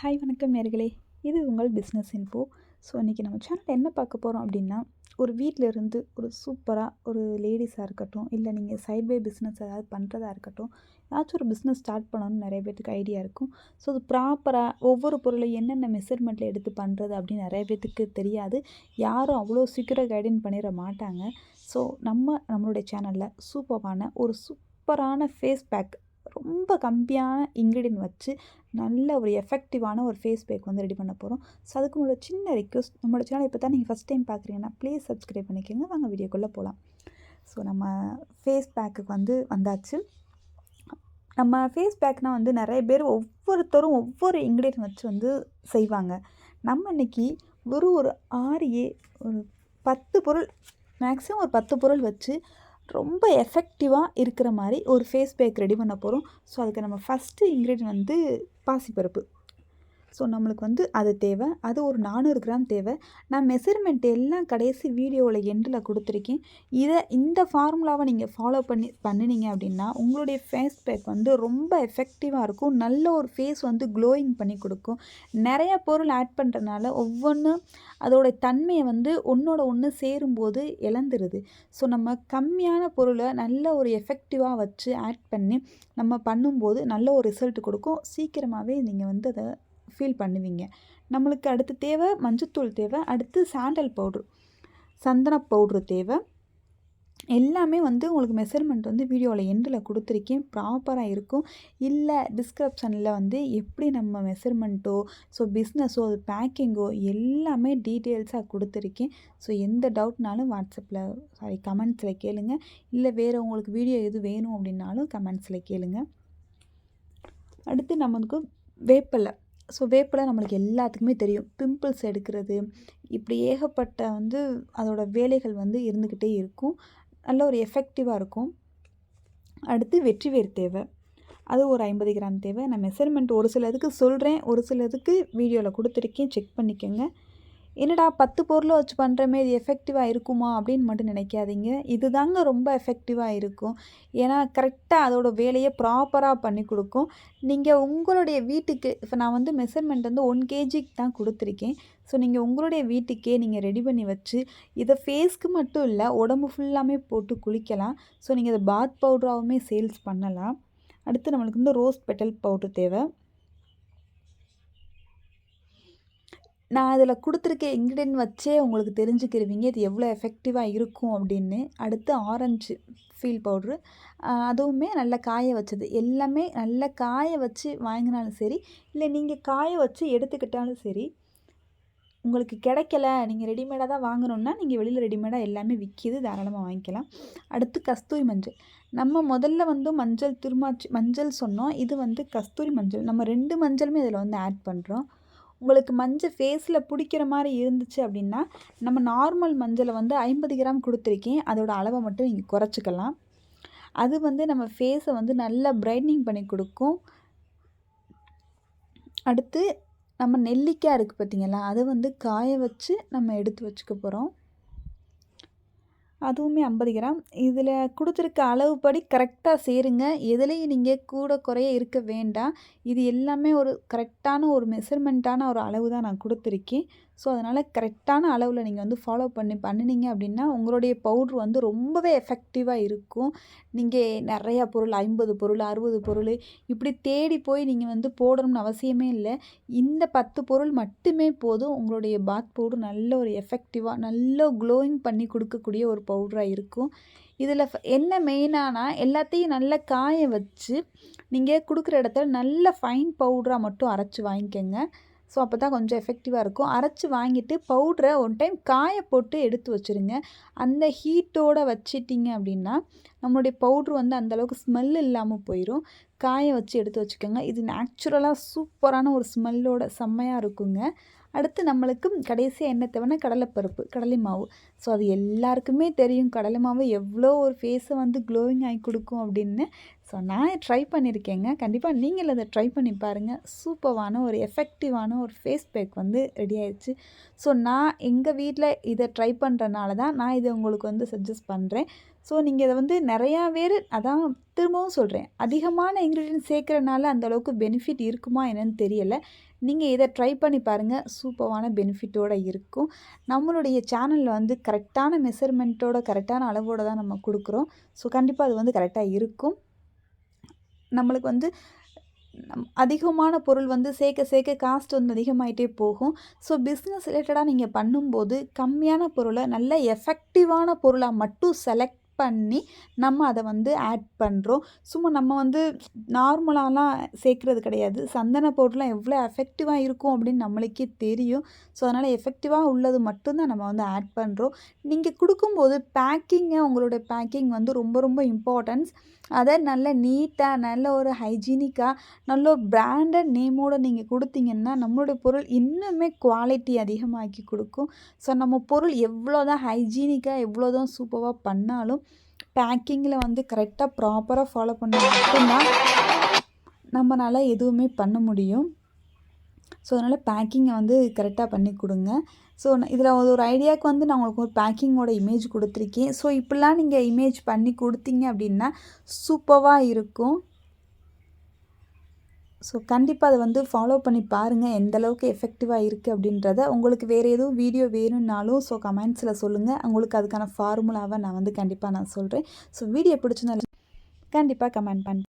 Hi வணக்கம் நேர்களே, இது உங்கள் பிஸ்னஸ் இன்ஃபோ. ஸோ இன்றைக்கி நம்ம சேனலில் என்ன பார்க்க போகிறோம் அப்படின்னா, ஒரு வீட்டில் இருந்து ஒரு சூப்பராக ஒரு லேடிஸாக இருக்கட்டும், இல்லை நீங்கள் சைட் பை பிஸ்னஸ் ஏதாவது பண்ணுறதா இருக்கட்டும், ஏதாச்சும் ஒரு பிஸ்னஸ் ஸ்டார்ட் பண்ணணும்னு நிறைய பேர்த்துக்கு ஐடியா இருக்கும். ஸோ அது ப்ராப்பராக ஒவ்வொரு பொருளையும் என்னென்ன மெஷர்மெண்ட்டில் எடுத்து பண்ணுறது அப்படின்னு நிறைய பேர்த்துக்கு தெரியாது. யாரும் அவ்வளோ சீக்கிரம் கைடன் பண்ணிட மாட்டாங்க. ஸோ நம்மளுடைய சேனலில் சூப்பரான ஃபேஸ் பேக் ரொம்ப கம்மியான இன்க்ரீடியன்ட் வச்சு நல்ல ஒரு எஃபெக்டிவான ஒரு ஃபேஸ் பேக் வந்து ரெடி பண்ண போகிறோம். ஸோ அதுக்கு உங்களோட சின்ன ரிக்வெஸ்ட், நம்மளோட சேனல் இப்போ தான் நீங்கள் ஃபஸ்ட் டைம் பார்க்குறீங்கன்னா ப்ளீஸ் சப்ஸ்கிரைப் பண்ணிக்கோங்க. வாங்க வீடியோக்குள்ளே போகலாம். ஸோ நம்ம ஃபேஸ் பேக்குக்கு வந்தாச்சு. நம்ம ஃபேஸ் பேக்னால் நிறைய பேர் ஒவ்வொருத்தரும் ஒவ்வொரு இன்க்ரீடியன்ட் வச்சு செய்வாங்க. நம்ம இன்றைக்கி ஒரு 10 பொருள், மேக்ஸிமம் ஒரு 10 பொருள் வச்சு ரொம்ப எஃபெக்டிவாக இருக்கிற மாதிரி ஒரு ஃபேஸ் பேக் ரெடி பண்ண போகிறோம். ஸோ அதுக்கு நம்ம ஃபஸ்ட்டு இன்க்ரீடியன்ட் பாசிப்பருப்பு. ஸோ நம்மளுக்கு அது தேவை. அது ஒரு 400 கிராம் தேவை. நான் மெஷர்மெண்ட் எல்லாம் கடைசி வீடியோவில் எண்டில் கொடுத்துருக்கேன். இந்த ஃபார்முலாவை நீங்கள் ஃபாலோ பண்ணினீங்க அப்படின்னா உங்களுடைய ஃபேஸ் பேக் ரொம்ப எஃபெக்டிவாக இருக்கும். நல்ல ஒரு ஃபேஸ் க்ளோயிங் பண்ணி கொடுக்கும். நிறைய பொருள் ஆட் பண்ணுறதுனால ஒவ்வொன்றும் அதோடைய தன்மையை ஒன்றோட ஒன்று சேரும்போது இழந்துருது. ஸோ நம்ம கம்மியான பொருளை நல்ல ஒரு எஃபெக்டிவாக வச்சு ஆட் பண்ணி நம்ம பண்ணும்போது நல்ல ஒரு ரிசல்ட் கொடுக்கும். சீக்கிரமாகவே நீங்கள் அதை ஃபீல் பண்ணுவீங்க. நம்மளுக்கு அடுத்து தேவை மஞ்சத்தூள் தேவை. அடுத்து சாண்டல் பவுட்ரு, சந்தன பவுட்ரு தேவை. எல்லாமே உங்களுக்கு மெஷர்மெண்ட் வீடியோவில் எண்டில் கொடுத்துருக்கேன். ப்ராப்பராக இருக்கும். இல்லை டிஸ்கிரிப்ஷனில் எப்படி நம்ம மெஷர்மெண்ட்டோ பிஸ்னஸோ அது பேக்கிங்கோ எல்லாமே டீட்டெயில்ஸாக கொடுத்துருக்கேன். ஸோ எந்த டவுட்னாலும் கமெண்ட்ஸில் கேளுங்க. இல்லை வேறு உங்களுக்கு வீடியோ எது வேணும் அப்படின்னாலும் கமெண்ட்ஸில் கேளுங்க. அடுத்து நமக்கு வேப்பிலை. ஸோ வேப்பிலை நம்மளுக்கு எல்லாத்துக்குமே தெரியும். பிம்பிள்ஸ் எடுக்கிறது, இப்படி ஏகப்பட்ட அதோட வேலைகள் இருந்துக்கிட்டே இருக்கும். நல்ல ஒரு எஃபெக்டிவாக இருக்கும். அடுத்து வெற்றிவேர் தேவை. அது ஒரு 50 கிராம் தேவை. நான் மெஷர்மெண்ட் ஒரு சிலதுக்கு சொல்கிறேன், ஒரு சிலதுக்கு வீடியோவில் கொடுத்துருக்கேன், செக் பண்ணிக்கோங்க. என்னடா 10 பொருளை வச்சு பண்ணுறமே இது எஃபெக்டிவாக இருக்குமா அப்படின்னு மட்டும் நினைக்காதீங்க. இது தாங்க ரொம்ப எஃபெக்டிவாக இருக்கும். ஏன்னா கரெக்டாக அதோட வேலையை ப்ராப்பராக பண்ணி கொடுக்கும். நீங்கள் உங்களுடைய வீட்டுக்கு இப்போ நான் மெஷர்மெண்ட் 1 kgக்கு தான் கொடுத்துருக்கேன். ஸோ நீங்கள் உங்களுடைய வீட்டுக்கே நீங்கள் ரெடி பண்ணி வச்சு இதை ஃபேஸ்க்கு மட்டும் இல்லை உடம்பு ஃபுல்லாமே போட்டு குளிக்கலாம். ஸோ நீங்கள் இதை பாத் பவுடராகவுமே சேல்ஸ் பண்ணலாம். அடுத்து நம்மளுக்கு ரோஸ் பெட்டல் பவுட்ரு தேவை. நான் அதில் கொடுத்துருக்க இன்க்ரீடியன்ட் வச்சே உங்களுக்கு தெரிஞ்சுக்கிருவீங்க இது எவ்வளோ எஃபெக்டிவாக இருக்கும் அப்படின்னு. அடுத்து ஆரஞ்சு ஃபீல் பவுட்ரு, அதுவுமே நல்லா காய வச்சது. எல்லாமே நல்லா காய வச்சு வாங்கினாலும் சரி, இல்லை நீங்கள் காய வச்சு எடுத்துக்கிட்டாலும் சரி. உங்களுக்கு கிடைக்கல, நீங்கள் ரெடிமேடாக தான் வாங்கணுன்னா நீங்கள் வெளியில் ரெடிமேடாக எல்லாமே விற்கிது, தாராளமாக வாங்கிக்கலாம். அடுத்து கஸ்தூரி மஞ்சள். நம்ம முதல்ல மஞ்சள் சொன்னோம். இது கஸ்தூரி மஞ்சள். நம்ம 2 மஞ்சளுமே இதில் ஆட் பண்ணுறோம். உங்களுக்கு மஞ்சள் ஃபேஸில் பிடிக்கிற மாதிரி இருந்துச்சு அப்படின்னா நம்ம நார்மல் மஞ்சளை 50 கிராம் கொடுத்துருக்கேன். அதோட அளவை மட்டும் நீங்கள் குறைச்சிக்கலாம். அது நம்ம ஃபேஸை நல்லா பிரைட்னிங் பண்ணி கொடுக்கும். அடுத்து நம்ம நெல்லிக்காய் இருக்குது பார்த்தீங்களா, அதை காய வச்சு நம்ம எடுத்து வச்சுக்க போகிறோம். அதுவுமே 50 கிராம். இதில் கொடுத்துருக்க அளவுப்படி கரெக்டாக சேருங்க. எதுலேயும் நீங்கள் கூட குறைய இருக்க வேண்டாம். இது எல்லாமே ஒரு கரெக்டான ஒரு மெஷர்மெண்ட்டான ஒரு அளவு தான் நான் கொடுத்துருக்கேன். ஸோ அதனால் கரெக்டான அளவில் நீங்கள் ஃபாலோ பண்ணினீங்க அப்படின்னா உங்களுடைய பவுட்ரு ரொம்பவே எஃபெக்டிவாக இருக்கும். நீங்கள் நிறையா பொருள் 50 பொருள் 60 பொருள் இப்படி தேடி போய் நீங்கள் போடணும்னு அவசியமே இல்லை. இந்த 10 பொருள் மட்டுமே போதும். உங்களுடைய பாத் பவுட்ரு நல்ல ஒரு எஃபெக்டிவாக நல்ல க்ளோயிங் பண்ணி கொடுக்கக்கூடிய ஒரு பவுட்ராக இருக்கும். இதில் என்ன மெயினானா எல்லாத்தையும் நல்லா காய வச்சு நீங்கள் கொடுக்குற இடத்துல நல்ல ஃபைன் பவுட்ராக மட்டும் அரைச்சி வாங்கிக்கோங்க. ஸோ அப்போ தான் கொஞ்சம் எஃபெக்டிவாக இருக்கும். அரைச்சி வாங்கிட்டு பவுட்ரை 1 டைம் காய போட்டு எடுத்து வச்சுருங்க. அந்த ஹீட்டோடு வச்சிட்டிங்க அப்படின்னா நம்மளுடைய பவுட்ரு அந்தளவுக்கு ஸ்மெல் இல்லாமல் போயிடும். காய வச்சு எடுத்து வச்சுக்கோங்க. இது நேச்சுரலாக சூப்பரான ஒரு ஸ்மெல்லோட செம்மையாக இருக்குங்க. அடுத்து நம்மளுக்கு கடைசியாக என்ன தேவைன்னா கடலைப்பருப்பு, கடலை மாவு. ஸோ அது எல்லாருக்குமே தெரியும் கடலை மாவு எவ்வளோ ஒரு ஃபேஸை க்ளோயிங் ஆகி கொடுக்கும் அப்படின்னு. ஸோ நான் ட்ரை பண்ணியிருக்கேங்க. கண்டிப்பாக நீங்கள் அதை ட்ரை பண்ணி பாருங்கள். சூப்பரான ஒரு எஃபெக்டிவான ஒரு ஃபேஸ் பேக் ரெடி ஆயிடுச்சு. ஸோ நான் எங்கள் வீட்டில் இதை ட்ரை பண்ணுறனால தான் நான் இதை உங்களுக்கு சஜஸ்ட் பண்ணுறேன். ஸோ நீங்கள் இதை நிறையா பேர் அதான் திரும்பவும் சொல்கிறேன், அதிகமான இன்க்ரீடியன்ட் சேர்க்குறனால அந்தளவுக்கு பெனிஃபிட் இருக்குமா என்னன்னு தெரியலை. நீங்கள் இதை ட்ரை பண்ணி பாருங்கள். சூப்பரான பெனிஃபிட்டோடு இருக்கும். நம்மளுடைய சேனலில் வந்து கரெக்டான மெஷர்மெண்ட்டோட கரெக்டான அளவோடு தான் நம்ம கொடுக்குறோம். ஸோ கண்டிப்பாக அது வந்து கரெக்டாக இருக்கும். நம்மளுக்கு வந்து அதிகமான பொருள் வந்து சேர்க்க காஸ்ட் வந்து அதிகமாகிட்டே போகும். ஸோ பிஸ்னஸ் ரிலேட்டடாக நீங்கள் பண்ணும்போது கம்மியான பொருளை நல்ல எஃபெக்டிவான பொருளாக மட்டும் செலக்ட் பண்ணி நம்ம அதை வந்து ஆட் பண்ணுறோம். சும்மா நம்ம வந்து நார்மலாலாம் சேர்க்குறது கிடையாது. சந்தன பவுடர்லாம் எவ்வளோ எஃபெக்டிவாக இருக்கும் அப்படின்னு நம்மளுக்கே தெரியும். ஸோ அதனால் எஃபெக்டிவாக உள்ளது மட்டும்தான் நம்ம வந்து ஆட் பண்ணுறோம். நீங்கள் கொடுக்கும்போது உங்களோட பேக்கிங் வந்து ரொம்ப ரொம்ப இம்பார்ட்டன்ஸ். அதை நல்ல நீட்டாக நல்ல ஒரு ஹைஜீனிக்காக நல்ல ஒரு பிராண்டட் நேமோடு நீங்கள் கொடுத்தீங்கன்னா நம்மளுடைய பொருள் இன்னுமே குவாலிட்டி அதிகமாக்கி கொடுக்கும். ஸோ நம்ம பொருள் எவ்வளோ தான் ஹைஜீனிக்காக எவ்வளோ தான் சூப்பராக பண்ணாலும் பேக்கிங்கில் வந்து கரெக்டாக ப்ராப்பராக ஃபாலோ பண்ண மட்டும்தான் நம்மளால் எதுவுமே பண்ண முடியும். ஸோ அதனால் பேக்கிங்கை வந்து கரெக்டாக பண்ணி கொடுங்க. ஸோ இதில் ஒரு ஐடியாவுக்கு வந்து நான் உங்களுக்கு ஒரு பேக்கிங்கோட இமேஜ் கொடுத்துருக்கேன். ஸோ இப்படிலாம் நீங்கள் இமேஜ் பண்ணி கொடுத்தீங்க அப்படின்னா சூப்பராக இருக்கும். ஸோ கண்டிப்பாக அதை வந்து ஃபாலோ பண்ணி பாருங்கள் எந்தளவுக்கு எஃபெக்டிவாக இருக்குது அப்படின்றத. உங்களுக்கு வேறு எதுவும் வீடியோ வேணும்னாலும் ஸோ கமெண்ட்ஸில் சொல்லுங்கள். உங்களுக்கு அதுக்கான ஃபார்முலாவை நான் வந்து கண்டிப்பாக நான் சொல்கிறேன். ஸோ வீடியோ பிடிச்சிருந்தாலும் கண்டிப்பாக கமெண்ட் பண்ணி